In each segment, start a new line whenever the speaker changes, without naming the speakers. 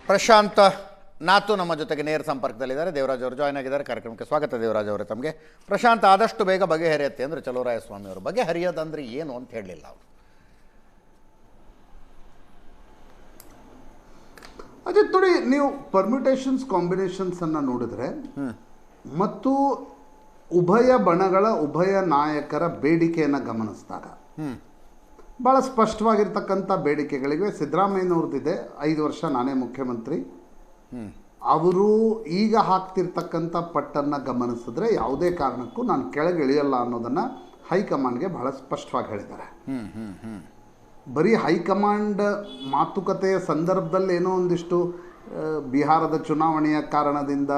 ಪ್ರಶಾಂತ್ ನಾತು ನಮ್ಮ ಜೊತೆಗೆ ನೇರ ಸಂಪರ್ಕದಲ್ಲಿದ್ದಾರೆ. ದೇವರಾಜ್ ಅವರು ಜಾಯ್ನ್ ಆಗಿದ್ದಾರೆ. ಕಾರ್ಯಕ್ರಮಕ್ಕೆ ಸ್ವಾಗತ ದೇವರಾಜ್ ಅವರೇ ತಮಗೆ. ಪ್ರಶಾಂತ್ ಆದಷ್ಟು ಬೇಗ ಬಗೆಹರಿಯುತ್ತೆ ಅಂದರೆ ಚಲುವರಾಯಸ್ವಾಮಿ ಅವರು ಬಗೆಹರಿಯೋದಂದ್ರೆ ಏನು ಅಂತ ಹೇಳಲಿಲ್ಲ ಅವರು.
ಅದೇ ನೋಡಿ, ನೀವು ಪರ್ಮ್ಯುಟೇಷನ್ಸ್ ಕಾಂಬಿನೇಷನ್ಸ್ ಅನ್ನು ನೋಡಿದ್ರೆ ಮತ್ತು ಉಭಯ ಬಣಗಳ ಉಭಯ ನಾಯಕರ ಬೇಡಿಕೆಯನ್ನು ಗಮನಿಸಿದಾಗ ಭಾಳ ಸ್ಪಷ್ಟವಾಗಿರ್ತಕ್ಕಂಥ ಬೇಡಿಕೆಗಳಿವೆ. ಸಿದ್ದರಾಮಯ್ಯನವ್ರದ್ದಿದೆ, 5 ವರ್ಷ ನಾನೇ ಮುಖ್ಯಮಂತ್ರಿ. ಅವರು ಈಗ ಹಾಕ್ತಿರ್ತಕ್ಕಂಥ ಪಟ್ಟನ್ನು ಗಮನಿಸಿದ್ರೆ ಯಾವುದೇ ಕಾರಣಕ್ಕೂ ನಾನು ಕೆಳಗೆ ಇಳಿಯಲ್ಲ ಅನ್ನೋದನ್ನು ಹೈಕಮಾಂಡ್ಗೆ ಬಹಳ ಸ್ಪಷ್ಟವಾಗಿ ಹೇಳಿದ್ದಾರೆ. ಬರೀ ಹೈಕಮಾಂಡ್ ಮಾತುಕತೆಯ ಸಂದರ್ಭದಲ್ಲಿ ಏನೋ ಒಂದಿಷ್ಟು ಬಿಹಾರದ ಚುನಾವಣೆಯ ಕಾರಣದಿಂದ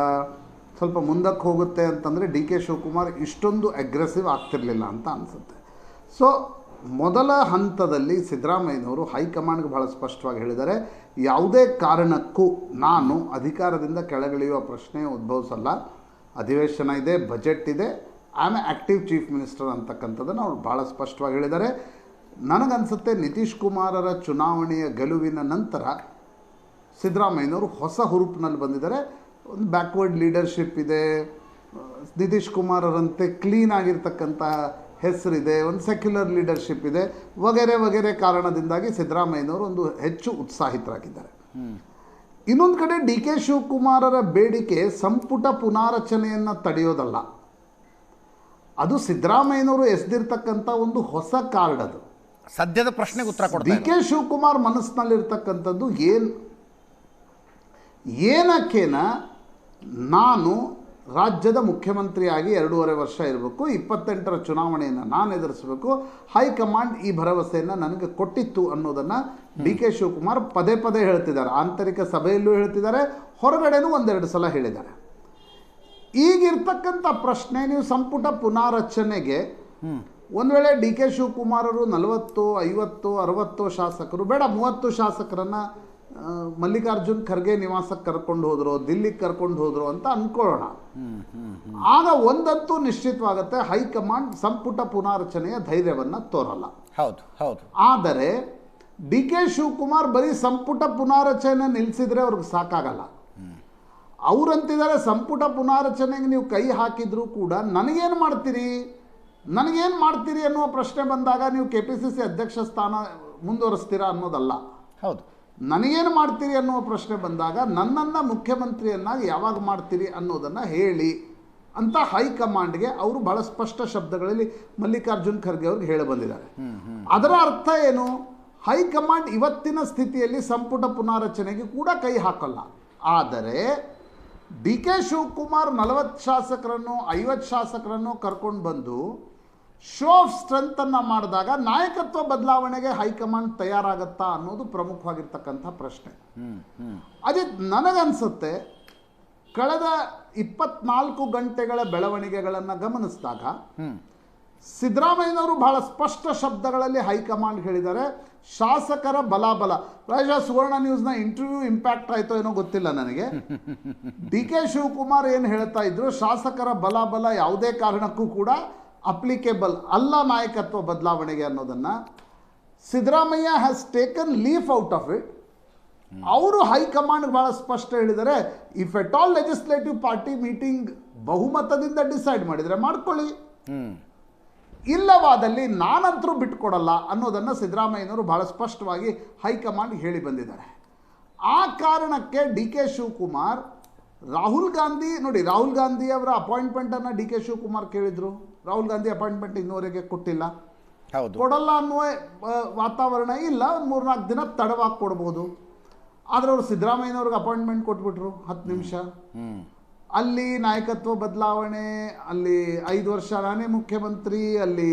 ಸ್ವಲ್ಪ ಮುಂದಕ್ಕೆ ಹೋಗುತ್ತೆ ಅಂತಂದರೆ ಡಿ ಕೆ ಶಿವಕುಮಾರ್ ಇಷ್ಟೊಂದು ಅಗ್ರೆಸಿವ್ ಆಗ್ತಿರಲಿಲ್ಲ ಅಂತ ಅನಿಸುತ್ತೆ. ಸೊ ಮೊದಲ ಹಂತದಲ್ಲಿ ಸಿದ್ದರಾಮಯ್ಯನವರು ಹೈಕಮಾಂಡ್ಗೆ ಭಾಳ ಸ್ಪಷ್ಟವಾಗಿ ಹೇಳಿದ್ದಾರೆ, ಯಾವುದೇ ಕಾರಣಕ್ಕೂ ನಾನು ಅಧಿಕಾರದಿಂದ ಕೆಳಗಿಳಿಯುವ ಪ್ರಶ್ನೆ ಉದ್ಭವಿಸಲ್ಲ. ಅಧಿವೇಶನ ಇದೆ, ಬಜೆಟ್ ಇದೆ, I am active chief minister ಅಂತಕ್ಕಂಥದ್ದನ್ನು ಅವ್ರು ಭಾಳ ಸ್ಪಷ್ಟವಾಗಿ ಹೇಳಿದ್ದಾರೆ. ನನಗನ್ಸುತ್ತೆ ನಿತೀಶ್ ಕುಮಾರರ ಚುನಾವಣೆಯ ಗೆಲುವಿನ ನಂತರ ಸಿದ್ದರಾಮಯ್ಯನವರು ಹೊಸ ಹುರುಪಿನಲ್ಲಿ ಬಂದಿದ್ದಾರೆ. ಒಂದು ಬ್ಯಾಕ್ವರ್ಡ್ ಲೀಡರ್ಶಿಪ್ ಇದೆ, ನಿತೀಶ್ ಕುಮಾರರಂತೆ ಕ್ಲೀನ್ ಆಗಿರ್ತಕ್ಕಂಥ ಹೆಸರಿದೆ, ಒಂದು ಸೆಕ್ಯುಲರ್ ಲೀಡರ್ಶಿಪ್ ಇದೆ, ವಗೇರೆ ವಗೇರೆ ಕಾರಣದಿಂದಾಗಿ ಸಿದ್ದರಾಮಯ್ಯನವರು ಒಂದು ಹೆಚ್ಚು ಉತ್ಸಾಹಿತರಾಗಿದ್ದಾರೆ. ಇನ್ನೊಂದು ಕಡೆ ಡಿ ಕೆ ಶಿವಕುಮಾರರ ಬೇಡಿಕೆ ಸಂಪುಟ ಪುನಾರಚನೆಯನ್ನು ತಡೆಯೋದಲ್ಲ, ಅದು ಸಿದ್ದರಾಮಯ್ಯನವರು ಎಸೆದಿರ್ತಕ್ಕಂಥ ಒಂದು ಹೊಸ ಕಾರ್ಡ್. ಅದು
ಸದ್ಯದ ಪ್ರಶ್ನೆಗೆ ಉತ್ತರ ಕೊಡ್ತಾರೆ.
ಡಿ ಕೆ ಶಿವಕುಮಾರ್ ಮನಸ್ಸಿನಲ್ಲಿರ್ತಕ್ಕಂಥದ್ದು ಏನಕ್ಕೇನ ನಾನು ರಾಜ್ಯದ ಮುಖ್ಯಮಂತ್ರಿಯಾಗಿ 2.5 ವರ್ಷ ಇರಬೇಕು, 28ರ ಚುನಾವಣೆಯನ್ನು ನಾನು ಎದುರಿಸಬೇಕು, ಹೈಕಮಾಂಡ್ ಈ ಭರವಸೆಯನ್ನು ನನಗೆ ಕೊಟ್ಟಿತ್ತು ಅನ್ನೋದನ್ನು ಡಿ ಕೆ ಶಿವಕುಮಾರ್ ಪದೇ ಪದೇ ಹೇಳ್ತಿದ್ದಾರೆ. ಆಂತರಿಕ ಸಭೆಯಲ್ಲೂ ಹೇಳ್ತಿದ್ದಾರೆ, ಹೊರಗಡೆನೂ 1-2 ಸಲ ಹೇಳಿದ್ದಾರೆ. ಈಗಿರ್ತಕ್ಕಂಥ ಪ್ರಶ್ನೆ, ನೀವು ಸಂಪುಟ ಪುನಾರಚನೆಗೆ ಒಂದು ವೇಳೆ ಡಿ ಕೆ ಶಿವಕುಮಾರರು 40, 50, 60 ಶಾಸಕರು ಬೇಡ 30 ಶಾಸಕರನ್ನು ಮಲ್ಲಿಕಾರ್ಜುನ್ ಖರ್ಗೆ ನಿವಾಸಕ್ಕೆ ಕರ್ಕೊಂಡು ಹೋದ್ರು, ದಿಲ್ಲಿಗೆ ಕರ್ಕೊಂಡು ಹೋದ್ರು ಅಂತ ಅಂದ್ಕೊಳ್ಳೋಣ. ಆಗ ಒಂದಂತೂ ನಿಶ್ಚಿತವಾಗುತ್ತೆ, ಹೈಕಮಾಂಡ್ ಸಂಪುಟ ಪುನಾರಚನೆಯ ಧೈರ್ಯವನ್ನು ತೋರಲ್ಲ.
ಹೌದು ಹೌದು.
ಆದರೆ ಡಿ ಕೆ ಶಿವಕುಮಾರ್ ಬರೀ ಸಂಪುಟ ಪುನಾರಚನೆ ನಿಲ್ಲಿಸಿದ್ರೆ ಅವ್ರಿಗೆ ಸಾಕಾಗಲ್ಲ. ಅವರಂತಿದ್ದಾರೆ, ಸಂಪುಟ ಪುನಾರಚನೆಗೆ ನೀವು ಕೈ ಹಾಕಿದ್ರೂ ಕೂಡ ನನಗೇನು ಮಾಡ್ತೀರಿ ಅನ್ನುವ ಪ್ರಶ್ನೆ ಬಂದಾಗ ನೀವು KPCC ಅಧ್ಯಕ್ಷ ಸ್ಥಾನ ಮುಂದುವರಿಸ್ತೀರಾ ಅನ್ನೋದಲ್ಲ.
ಹೌದು,
ನನಗೇನು ಮಾಡ್ತೀರಿ ಅನ್ನುವ ಪ್ರಶ್ನೆ ಬಂದಾಗ ನನ್ನನ್ನು ಮುಖ್ಯಮಂತ್ರಿಯನ್ನಾಗಿ ಯಾವಾಗ ಮಾಡ್ತೀರಿ ಅನ್ನೋದನ್ನು ಹೇಳಿ ಅಂತ ಹೈಕಮಾಂಡ್ಗೆ ಅವರು ಬಹಳ ಸ್ಪಷ್ಟ ಶಬ್ದಗಳಲ್ಲಿ ಮಲ್ಲಿಕಾರ್ಜುನ್ ಖರ್ಗೆ ಅವ್ರಿಗೆ ಹೇಳಿ ಬಂದಿದ್ದಾರೆ. ಅದರ ಅರ್ಥ ಏನು? ಹೈಕಮಾಂಡ್ ಇವತ್ತಿನ ಸ್ಥಿತಿಯಲ್ಲಿ ಸಂಪುಟ ಪುನಾರಚನೆಗೆ ಕೂಡ ಕೈ ಹಾಕಲ್ಲ. ಆದರೆ ಡಿ ಕೆ ಶಿವಕುಮಾರ್ 40 ಶಾಸಕರನ್ನು 50 ಶಾಸಕರನ್ನು ಕರ್ಕೊಂಡು ಬಂದು ಶೋ ಆಫ್ ಸ್ಟ್ರೆಂತನ್ನು ಮಾಡಿದಾಗ ನಾಯಕತ್ವ ಬದಲಾವಣೆಗೆ ಹೈಕಮಾಂಡ್ ತಯಾರಾಗತ್ತಾ ಅನ್ನೋದು ಪ್ರಮುಖವಾಗಿರ್ತಕ್ಕಂಥ ಪ್ರಶ್ನೆ. ಅದೇ ನನಗನ್ಸುತ್ತೆ, ಕಳೆದ 24 ಗಂಟೆಗಳ ಬೆಳವಣಿಗೆಗಳನ್ನು ಗಮನಿಸಿದಾಗ ಸಿದ್ದರಾಮಯ್ಯನವರು ಬಹಳ ಸ್ಪಷ್ಟ ಶಬ್ದಗಳಲ್ಲಿ ಹೈಕಮಾಂಡ್ ಹೇಳಿದ್ದಾರೆ, ಶಾಸಕರ ಬಲಾಬಲ. ಪ್ರಾಯಶಃ ಸುವರ್ಣ ನ್ಯೂಸ್ನ ಇಂಟರ್ವ್ಯೂ ಇಂಪ್ಯಾಕ್ಟ್ ಆಯಿತೋ ಏನೋ ಗೊತ್ತಿಲ್ಲ ನನಗೆ. ಡಿ ಕೆ ಶಿವಕುಮಾರ್ ಏನು ಹೇಳ್ತಾ ಇದ್ರು, ಶಾಸಕರ ಬಲಾಬಲ ಯಾವುದೇ ಕಾರಣಕ್ಕೂ ಕೂಡ ಅಪ್ಲಿಕೇಬಲ್ ಅಲ್ಲ ನಾಯಕತ್ವ ಬದಲಾವಣೆಗೆ ಅನ್ನೋದನ್ನು Siddaramaiah has taken leaf out of it. ಅವರು ಹೈಕಮಾಂಡ್ ಭಾಳ ಸ್ಪಷ್ಟ ಹೇಳಿದ್ದಾರೆ, if at all legislative party meeting ಬಹುಮತದಿಂದ ಡಿಸೈಡ್ ಮಾಡಿದರೆ ಮಾಡ್ಕೊಳ್ಳಿ, ಇಲ್ಲವಾದಲ್ಲಿ ನಾನಂತರೂ ಬಿಟ್ಕೊಡಲ್ಲ ಅನ್ನೋದನ್ನು ಸಿದ್ದರಾಮಯ್ಯನವರು ಭಾಳ ಸ್ಪಷ್ಟವಾಗಿ ಹೈಕಮಾಂಡ್ ಹೇಳಿ ಬಂದಿದ್ದಾರೆ. ಆ ಕಾರಣಕ್ಕೆ ಡಿ ಕೆ ಶಿವಕುಮಾರ್ ರಾಹುಲ್ ಗಾಂಧಿ ಅವರ ಅಪಾಯಿಂಟ್ಮೆಂಟನ್ನು ಡಿ ಕೆ ಶಿವಕುಮಾರ್ ಕೇಳಿದರು. ರಾಹುಲ್ ಗಾಂಧಿ ಅಪಾಯಿಂಟ್ಮೆಂಟ್ ಇನ್ನೂವರೆಗೆ ಕೊಟ್ಟಿಲ್ಲ. ಕೊಡಲ್ಲ ಅನ್ನುವ ವಾತಾವರಣ ಇಲ್ಲ, ಒಂದು 3-4 ದಿನ ತಡವಾಗಿ ಕೊಡ್ಬೋದು. ಆದರೆ ಅವರು ಸಿದ್ದರಾಮಯ್ಯನವ್ರಿಗೆ ಅಪಾಯಿಂಟ್ಮೆಂಟ್ ಕೊಟ್ಬಿಟ್ರು 10 ನಿಮಿಷ. ಅಲ್ಲಿ ನಾಯಕತ್ವ ಬದಲಾವಣೆ, ಅಲ್ಲಿ 5 ವರ್ಷ ನಾನೇ ಮುಖ್ಯಮಂತ್ರಿ, ಅಲ್ಲಿ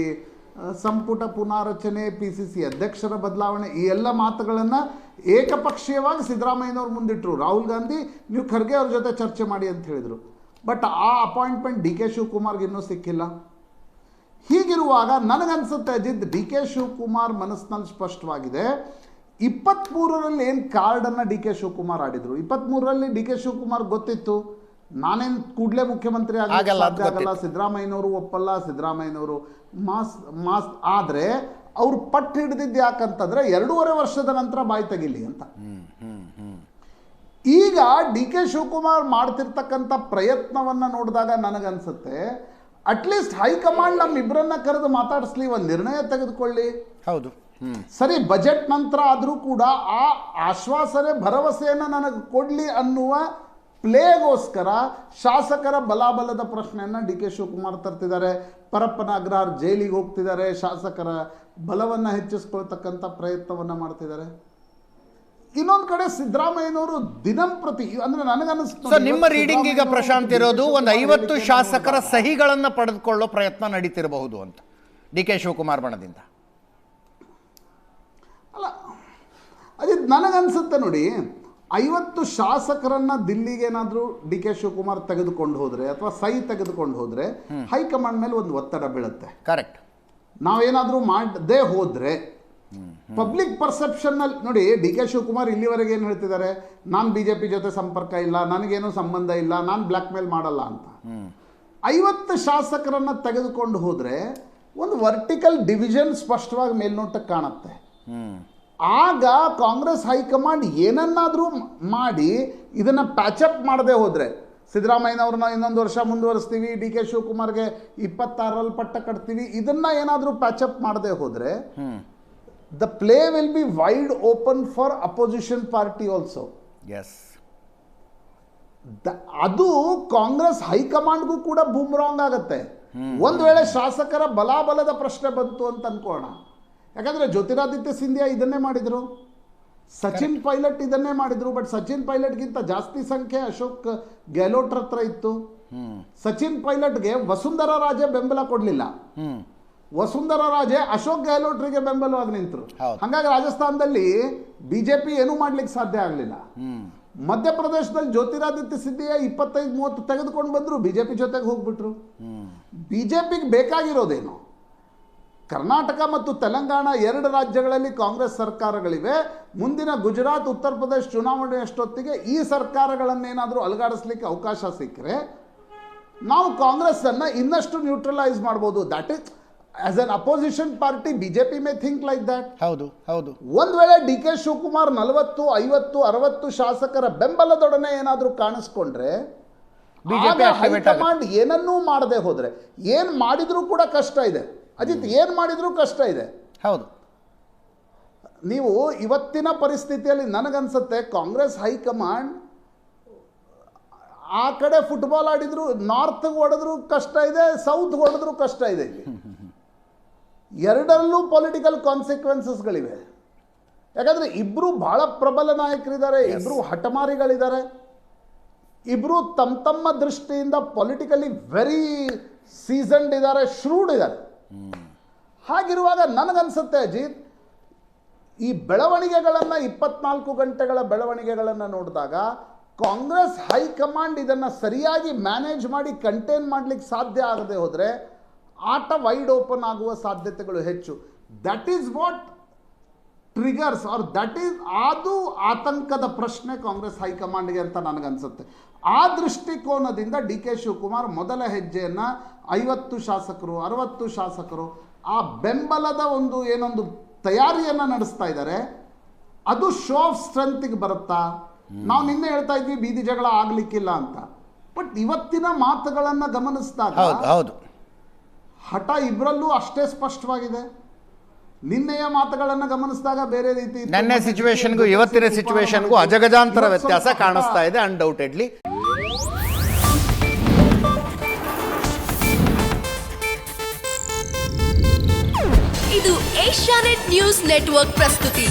ಸಂಪುಟ ಪುನಾರಚನೆ, PCC ಅಧ್ಯಕ್ಷರ ಬದಲಾವಣೆ, ಈ ಎಲ್ಲ ಮಾತುಗಳನ್ನು ಏಕಪಕ್ಷೀಯವಾಗಿ ಸಿದ್ದರಾಮಯ್ಯನವ್ರು ಮುಂದಿಟ್ಟರು. ರಾಹುಲ್ ಗಾಂಧಿ ನೀವು ಖರ್ಗೆ ಅವ್ರ ಜೊತೆ ಚರ್ಚೆ ಮಾಡಿ ಅಂತ ಹೇಳಿದರು. ಬಟ್ ಆ ಅಪಾಯಿಂಟ್ಮೆಂಟ್ ಡಿ ಕೆ ಶಿವಕುಮಾರ್ಗೆ ಇನ್ನೂ ಸಿಕ್ಕಿಲ್ಲ. ಹೀಗಿರುವಾಗ ನನಗನ್ಸುತ್ತೆ ಅಜಿತ್, ಡಿ ಕೆ ಶಿವಕುಮಾರ್ ಮನಸ್ಸಿನಲ್ಲಿ ಸ್ಪಷ್ಟವಾಗಿದೆ. 23ರಲ್ಲಿ ಏನು ಕಾರ್ಡನ್ನು ಡಿ ಕೆ ಶಿವಕುಮಾರ್ ಆಡಿದರು, 23ರಲ್ಲಿ ಡಿ ಕೆ ಶಿವಕುಮಾರ್ ಗೊತ್ತಿತ್ತು ನಾನೇನು ಕೂಡಲೇ ಮುಖ್ಯಮಂತ್ರಿ ಆಗಲ್ಲ, ಸಿದ್ದರಾಮಯ್ಯನವರು ಒಪ್ಪಲ್ಲ, ಸಿದ್ದರಾಮಯ್ಯನವರು ಮಾಸ್ ಆದರೆ ಅವ್ರು ಪಟ್ಟು ಹಿಡಿದಿದ್ದು ಯಾಕಂತಂದರೆ 2.5 ವರ್ಷದ ನಂತರ ಬಾಯಿ ತೆಗಿಲಿ ಅಂತ. ಈಗ ಡಿ ಕೆ ಶಿವಕುಮಾರ್ ಮಾಡ್ತಿರ್ತಕ್ಕಂಥ ಪ್ರಯತ್ನವನ್ನು ನೋಡಿದಾಗ ನನಗನ್ಸುತ್ತೆ ಅಟ್ಲೀಸ್ಟ್ ಹೈಕಮಾಂಡ್ ನಮ್ಮಿಬ್ಬರನ್ನ ಕರೆದು ಮಾತಾಡಿಸ್ಲಿ, ಒಂದು ನಿರ್ಣಯ ತೆಗೆದುಕೊಳ್ಳಿ.
ಹೌದು.
ಸರಿ, ಬಜೆಟ್ ನಂತರ ಆದರೂ ಕೂಡ ಆ ಆಶ್ವಾಸನೆ ಭರವಸೆಯನ್ನು ನನಗೆ ಕೊಡಲಿ ಅನ್ನುವ ಪ್ಲೇಗೋಸ್ಕರ ಶಾಸಕರ ಬಲಾಬಲದ ಪ್ರಶ್ನೆಯನ್ನು ಡಿ ಕೆ ಶಿವಕುಮಾರ್ ತರ್ತಿದ್ದಾರೆ. ಪರಪ್ಪನ ಅಗ್ರಹಾರ ಜೈಲಿಗೆ ಹೋಗ್ತಿದ್ದಾರೆ, ಶಾಸಕರ ಬಲವನ್ನು ಹೆಚ್ಚಿಸ್ಕೊಳ್ತಕ್ಕಂಥ ಪ್ರಯತ್ನವನ್ನು ಮಾಡ್ತಿದ್ದಾರೆ. ಇನ್ನೊಂದು ಕಡೆ ಸಿದ್ದರಾಮಯ್ಯನವರು ದಿನಂಪ್ರತಿ ಅಂದ್ರೆ ನನಗನ್ನಿಸ್ತು,
ಸೊ ನಿಮ್ಮ ರೀಡಿಂಗ್ ಈಗ ಪ್ರಶಾಂತ್ ಇರೋದು ಒಂದು 50 ಶಾಸಕರ ಸಹಿಗಳನ್ನು ಪಡೆದುಕೊಳ್ಳೋ ಪ್ರಯತ್ನ ನಡೀತಿರಬಹುದು ಅಂತ ಡಿ ಕೆ ಶಿವಕುಮಾರ್ ಬಣದಿಂದ.
ಅಲ್ಲ, ಅದೇ ನನಗನ್ಸುತ್ತೆ ನೋಡಿ, 50 ಶಾಸಕರನ್ನ ದಿಲ್ಲಿಗೆ ಏನಾದರೂ ಡಿ ಕೆ ಶಿವಕುಮಾರ್ ತೆಗೆದುಕೊಂಡು ಹೋದ್ರೆ ಅಥವಾ ಸಹಿ ತೆಗೆದುಕೊಂಡು ಹೋದ್ರೆ ಹೈಕಮಾಂಡ್ ಮೇಲೆ ಒಂದು ಒತ್ತಡ ಬೀಳುತ್ತೆ.
ಕರೆಕ್ಟ್.
ನಾವೇನಾದರೂ ಮಾಡದೆ ಹೋದ್ರೆ ಪಬ್ಲಿಕ್ ಪರ್ಸೆಪ್ಷನ್ನಲ್ಲಿ ನೋಡಿ, ಡಿ ಕೆ ಶಿವಕುಮಾರ್ ಇಲ್ಲಿವರೆಗೆ ಏನು ಹೇಳ್ತಿದ್ದಾರೆ, ನಾನು BJP ಜೊತೆ ಸಂಪರ್ಕ ಇಲ್ಲ, ನನಗೇನು ಸಂಬಂಧ ಇಲ್ಲ, ನಾನು ಬ್ಲ್ಯಾಕ್ ಮೇಲ್ ಮಾಡಲ್ಲ ಅಂತ. 50 ಶಾಸಕರನ್ನ ತೆಗೆದುಕೊಂಡು ಹೋದ್ರೆ ಒಂದು ವರ್ಟಿಕಲ್ ಡಿವಿಷನ್ ಸ್ಪಷ್ಟವಾಗಿ ಮೇಲ್ನೋಟಕ್ಕೆ ಕಾಣುತ್ತೆ. ಆಗ ಕಾಂಗ್ರೆಸ್ ಹೈಕಮಾಂಡ್ ಏನನ್ನಾದರೂ ಮಾಡಿ ಇದನ್ನು ಪ್ಯಾಚಪ್ ಮಾಡದೆ ಹೋದರೆ, ಸಿದ್ದರಾಮಯ್ಯನವ್ರನ್ನ ಇನ್ನೊಂದು ವರ್ಷ ಮುಂದುವರಿಸ್ತೀವಿ, ಡಿ ಕೆ ಶಿವಕುಮಾರ್ಗೆ 26ರಲ್ಲಿ ಪಟ್ಟ ಕಟ್ತೀವಿ, ಇದನ್ನು ಏನಾದರೂ ಪ್ಯಾಚಪ್ ಮಾಡದೆ ಹೋದರೆ the play will be wide open for opposition party also.
Yes,
ಅದು ಕಾಂಗ್ರೆಸ್ ಹೈಕಮಾಂಡ್ಗೂ ಕೂಡ ಬೂಮ್ರಾಂಗ್ ಆಗತ್ತೆ. ಒಂದು ವೇಳೆ ಶಾಸಕರ ಬಲಾಬಲದ ಪ್ರಶ್ನೆ ಬಂತು ಅಂತ ಅನ್ಕೋಣ. ಯಾಕಂದರೆ ಜ್ಯೋತಿರಾದಿತ್ಯ ಸಿಂಧಿಯಾ ಇದನ್ನೇ ಮಾಡಿದರು, ಸಚಿನ್ ಪೈಲಟ್ ಇದನ್ನೇ ಮಾಡಿದರು. ಬಟ್ ಸಚಿನ್ ಪೈಲಟ್ಗಿಂತ ಜಾಸ್ತಿ ಸಂಖ್ಯೆ ಅಶೋಕ್ ಗೆಹ್ಲೋಟ್ ಹತ್ರ ಇತ್ತು. ಸಚಿನ್ ಪೈಲಟ್ಗೆ ವಸುಂಧರಾ ರಾಜೆ ಬೆಂಬಲ ಕೊಡಲಿಲ್ಲ, ವಸುಂಧರಾ ರಾಜೆ ಅಶೋಕ್ ಗೆಹ್ಲೋಟ್ರಿಗೆ ಬೆಂಬಲವಾಗಿ ನಿಂತರು. ಹಾಗಾಗಿ ರಾಜಸ್ಥಾನದಲ್ಲಿ BJP ಏನೂ ಮಾಡ್ಲಿಕ್ಕೆ ಸಾಧ್ಯ ಆಗಲಿಲ್ಲ. ಮಧ್ಯಪ್ರದೇಶದಲ್ಲಿ ಜ್ಯೋತಿರಾದಿತ್ಯ ಸಿಂಧಿಯಾ 25-30 ತೆಗೆದುಕೊಂಡು ಬಂದರು, BJP ಜೊತೆಗೆ ಹೋಗ್ಬಿಟ್ರು. BJPಗೆ ಬೇಕಾಗಿರೋದೇನು? ಕರ್ನಾಟಕ ಮತ್ತು ತೆಲಂಗಾಣ 2 ರಾಜ್ಯಗಳಲ್ಲಿ ಕಾಂಗ್ರೆಸ್ ಸರ್ಕಾರಗಳಿವೆ. ಮುಂದಿನ ಗುಜರಾತ್, ಉತ್ತರ ಪ್ರದೇಶ ಚುನಾವಣೆ ಅಷ್ಟೊತ್ತಿಗೆ ಈ ಸರ್ಕಾರಗಳನ್ನೇನಾದರೂ ಅಲುಗಾಡಿಸ್ಲಿಕ್ಕೆ ಅವಕಾಶ ಸಿಕ್ಕರೆ ನಾವು ಕಾಂಗ್ರೆಸ್ಸನ್ನು ಇನ್ನಷ್ಟು ನ್ಯೂಟ್ರಲೈಸ್ ಮಾಡ್ಬೋದು. That is as an opposition party BJP may think like that.
ಹೌದು ಹೌದು.
ಒಂದು ವೇಳೆ ಡಿ ಕೆ ಶಿವಕುಮಾರ್ 40, 50, 60 ಶಾಸಕರ ಬೆಂಬಲದೊಡನೆ ಏನಾದರೂ ಕಾಣಿಸ್ಕೊಂಡ್ರೆ ಹೈಕಮಾಂಡ್ ಏನನ್ನೂ ಮಾಡದೆ ಹೋದ್ರೆ, ಏನು ಮಾಡಿದ್ರೂ ಕೂಡ ಕಷ್ಟ ಇದೆ. ಅಜಿತ್, ಏನು ಮಾಡಿದ್ರೂ ಕಷ್ಟ ಇದೆ.
ಹೌದು.
ನೀವು ಇವತ್ತಿನ ಪರಿಸ್ಥಿತಿಯಲ್ಲಿ ನನಗನ್ಸುತ್ತೆ ಕಾಂಗ್ರೆಸ್ ಹೈಕಮಾಂಡ್ ಆ ಕಡೆ ಫುಟ್ಬಾಲ್ ಆಡಿದ್ರು, ನಾರ್ತ್ಗೆ ಹೊಡೆದ್ರು ಕಷ್ಟ ಇದೆ, ಸೌತ್ಗೆ ಹೊಡೆದ್ರು ಕಷ್ಟ ಇದೆ. ಎರಡರಲ್ಲೂ ಪೊಲಿಟಿಕಲ್ ಕಾನ್ಸಿಕ್ವೆನ್ಸಸ್ಗಳಿವೆ. ಯಾಕಂದರೆ ಇಬ್ಬರು ಬಹಳ ಪ್ರಬಲ ನಾಯಕರಿದ್ದಾರೆ, ಇಬ್ಬರು ಹಠಮಾರಿಗಳಿದ್ದಾರೆ, ಇಬ್ಬರು ತಮ್ಮ ದೃಷ್ಟಿಯಿಂದ ಪೊಲಿಟಿಕಲಿ ವೆರಿ ಸೀಸನ್ಡ್ ಇದ್ದಾರೆ, ಶ್ರೂಡ್ ಇದ್ದಾರೆ. ಹಾಗಿರುವಾಗ ನನಗನ್ಸುತ್ತೆ ಅಜಿತ್, ಈ ಬೆಳವಣಿಗೆಗಳನ್ನು 24 ಗಂಟೆಗಳ ಬೆಳವಣಿಗೆಗಳನ್ನು ನೋಡಿದಾಗ ಕಾಂಗ್ರೆಸ್ ಹೈಕಮಾಂಡ್ ಇದನ್ನು ಸರಿಯಾಗಿ ಮ್ಯಾನೇಜ್ ಮಾಡಿ ಕಂಟೈನ್ ಮಾಡಲಿಕ್ಕೆ ಸಾಧ್ಯ ಆಗದೆ ಹೋದರೆ ಆಟ ವೈಡ್ ಓಪನ್ ಆಗುವ ಸಾಧ್ಯತೆಗಳು ಹೆಚ್ಚು. That is what triggers are that is ಅದು ಆತಂಕದ ಪ್ರಶ್ನೆ ಕಾಂಗ್ರೆಸ್ ಹೈಕಮಾಂಡ್ಗೆ ಅಂತ ನನಗನ್ಸುತ್ತೆ. ಆ ದೃಷ್ಟಿಕೋನದಿಂದ ಡಿ ಕೆ ಶಿವಕುಮಾರ್ ಮೊದಲ ಹೆಜ್ಜೆಯನ್ನು 50 ಶಾಸಕರು 60 ಶಾಸಕರು ಆ ಬೆಂಬಲದ ಏನೊಂದು ತಯಾರಿಯನ್ನು ನಡೆಸ್ತಾ ಇದ್ದಾರೆ. ಅದು ಶೋ ಆಫ್ ಸ್ಟ್ರೆಂತ್ಗೆ ಬರುತ್ತಾ? ನಾವು ನಿನ್ನೆ ಹೇಳ್ತಾ ಇದ್ವಿ ಬೀದಿ ಜಗಳ ಆಗ್ಲಿಕ್ಕಿಲ್ಲ ಅಂತ. ಬಟ್ ಇವತ್ತಿನ ಮಾತುಗಳನ್ನು ಗಮನಿಸಿದಾಗ
ಹೌದು,
ಹಠ ಇಬ್ಬರಲ್ಲೂ ಅಷ್ಟೇ ಸ್ಪಷ್ಟವಾಗಿದೆ. ನಿನ್ನೆಯ ಮಾತುಗಳನ್ನು ಗಮನಿಸಿದಾಗ ಬೇರೆ ರೀತಿ,
ನೆನ್ನೆ ಸಿಚುವೇಶನ್ಗೂ ಇವತ್ತಿನ ಸಿಚುವೇಶನ್ಗೂ ಅಜಗಜಾಂತರ ವ್ಯತ್ಯಾಸ ಕಾಣಿಸ್ತಾ ಇದೆ ಅನ್ಡೌಟೆಡ್ಲಿ.
ಇದು ಏಷ್ಯಾನೆಟ್ ನ್ಯೂಸ್ ನೆಟ್ವರ್ಕ್ ಪ್ರಸ್ತುತಿ.